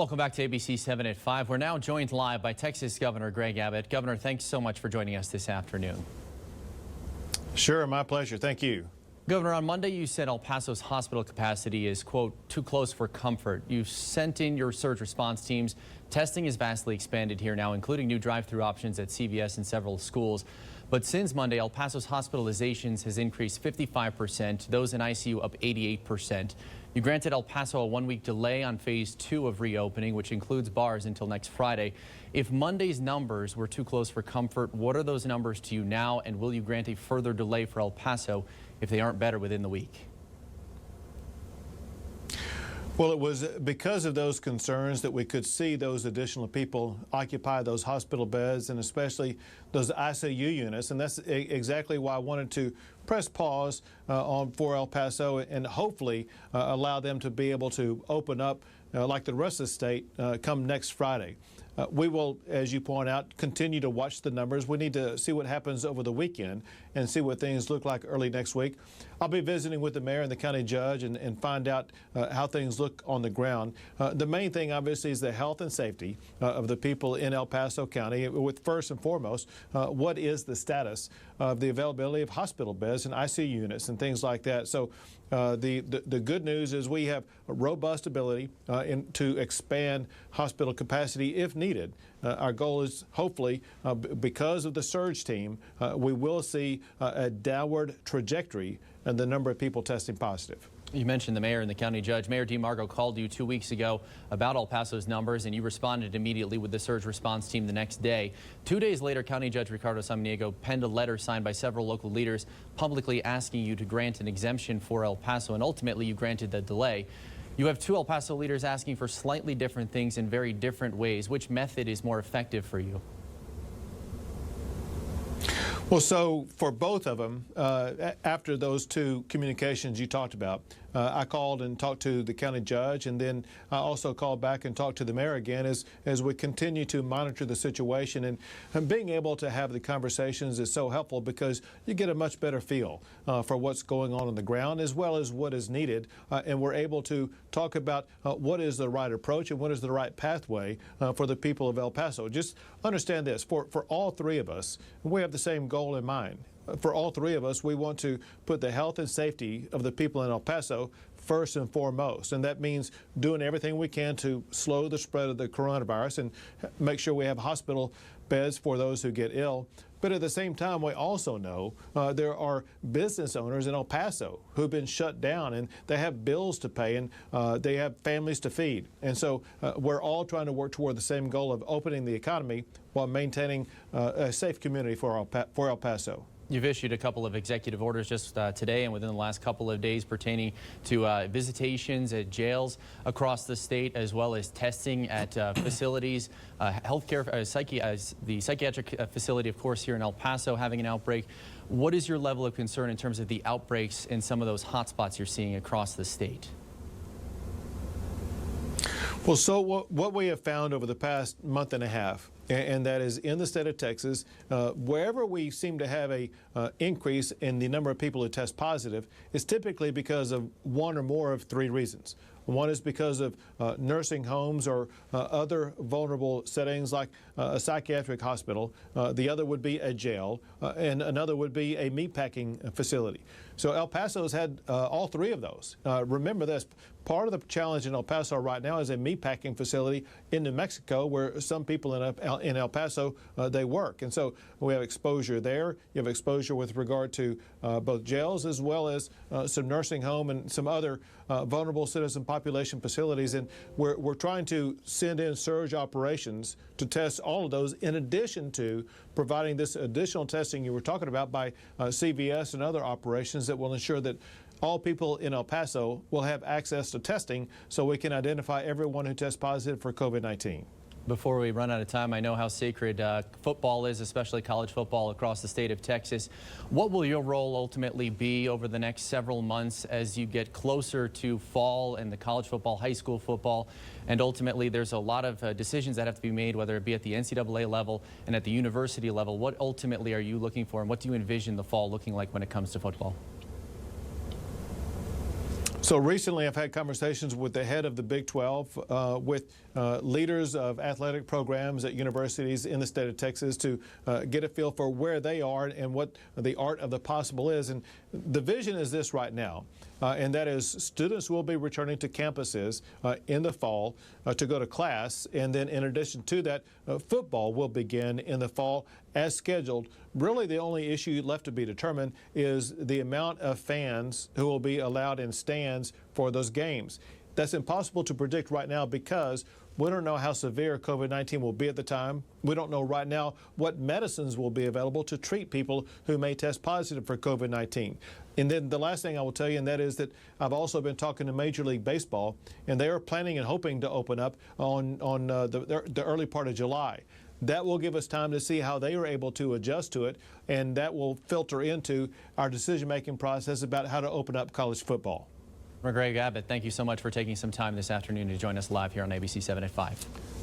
Welcome back to ABC 7 at 5. We're now joined live by Texas Governor Gov Abbott. Governor, thanks so much for joining us this afternoon. Sure, my pleasure. Thank you. Governor, on Monday you said El Paso's hospital capacity is, quote, too close for comfort. You sent in your surge response teams. Testing is vastly expanded here now, including new drive-through options at CVS and several schools. But since Monday, El Paso's hospitalizations has increased 55%, those in ICU up 88%. You granted El Paso a one-week delay on phase 2 of reopening, which includes bars until next Friday. If Monday's numbers were too close for comfort, what are those numbers to you now, and will you grant a further delay for El Paso if they aren't better within the week? Well, it was because of those concerns that we could see those additional people occupy those hospital beds and especially those ICU units. And that's exactly why I wanted to press pause for El Paso and hopefully allow them to be able to open up like the rest of the state come next Friday. We will, as you point out, continue to watch the numbers. We need to see what happens over the weekend and see what things look like early next week. I'll be visiting with the mayor and the county judge and find out how things look on the ground. The main thing, obviously, is the health and safety of the people in El Paso County. With first and foremost, what is the status of the availability of hospital beds and ICU units and things like that. So the good news is we have a robust ability to expand hospital capacity if needed. Our goal is hopefully, because of the surge team, we will see a downward trajectory in the number of people testing positive. You mentioned the mayor and the county judge. Mayor DeMarco called you 2 weeks ago about El Paso's numbers, and you responded immediately with the surge response team the next day. 2 days later, County Judge Ricardo Samaniego penned a letter signed by several local leaders publicly asking you to grant an exemption for El Paso, and ultimately you granted the delay. You have two El Paso leaders asking for slightly different things in very different ways. Which method is more effective for you? Well, so for both of them, after those two communications you talked about, I called and talked to the county judge, and then I also called back and talked to the mayor again as we continue to monitor the situation. And being able to have the conversations is so helpful because you get a much better feel for what's going on the ground as well as what is needed. And we're able to talk about what is the right approach and what is the right pathway for the people of El Paso. Just understand this, for all three of us, we have the same goal in mind. For all three of us, we want to put the health and safety of the people in El Paso first and foremost. And that means doing everything we can to slow the spread of the coronavirus and make sure we have hospital beds for those who get ill. But at the same time, we also know there are business owners in El Paso who've been shut down and they have bills to pay and they have families to feed. And so we're all trying to work toward the same goal of opening the economy while maintaining a safe community for El Paso. You've issued a couple of executive orders just today and within the last couple of days pertaining to visitations at jails across the state, as well as testing at facilities, healthcare, the psychiatric facility, of course, here in El Paso having an outbreak. What is your level of concern in terms of the outbreaks in some of those hotspots you're seeing across the state? Well, so what we have found over the past month and a half, and that is in the state of Texas, wherever we seem to have a increase in the number of people who test positive, is typically because of one or more of three reasons. One is because of nursing homes or other vulnerable settings like a psychiatric hospital. The other would be a jail, and another would be a meatpacking facility. So El Paso's had all three of those. Remember this, part of the challenge in El Paso right now is a meatpacking facility in New Mexico where some people in El Paso, they work. And so we have exposure there. You have exposure with regard to both jails as well as some nursing home and some other vulnerable citizen population facilities. And we're trying to send in surge operations to test all of those in addition to providing this additional testing you were talking about by CVS and other operations that will ensure that all people in El Paso will have access to testing so we can identify everyone who tests positive for COVID-19. Before we run out of time, I know how sacred football is, especially college football across the state of Texas. What will your role ultimately be over the next several months as you get closer to fall and the college football, high school football, and ultimately there's a lot of decisions that have to be made, whether it be at the NCAA level and at the university level. What ultimately are you looking for, and what do you envision the fall looking like when it comes to football? So recently I've had conversations with the head of the Big 12 with leaders of athletic programs at universities in the state of Texas to get a feel for where they are and what the art of the possible is. And the vision is this right now, and that is students will be returning to campuses in the fall to go to class, and then in addition to that, football will begin in the fall as scheduled. Really, the only issue left to be determined is the amount of fans who will be allowed in stands for those games. That's impossible to predict right now because we don't know how severe COVID-19 will be at the time. We don't know right now what medicines will be available to treat people who may test positive for COVID-19. And then the last thing I will tell you, and that is that I've also been talking to Major League Baseball, and they are planning and hoping to open up on the early part of July. That will give us time to see how they are able to adjust to it, and that will filter into our decision-making process about how to open up college football. Gov Abbott, thank you so much for taking some time this afternoon to join us live here on ABC 7 at 5.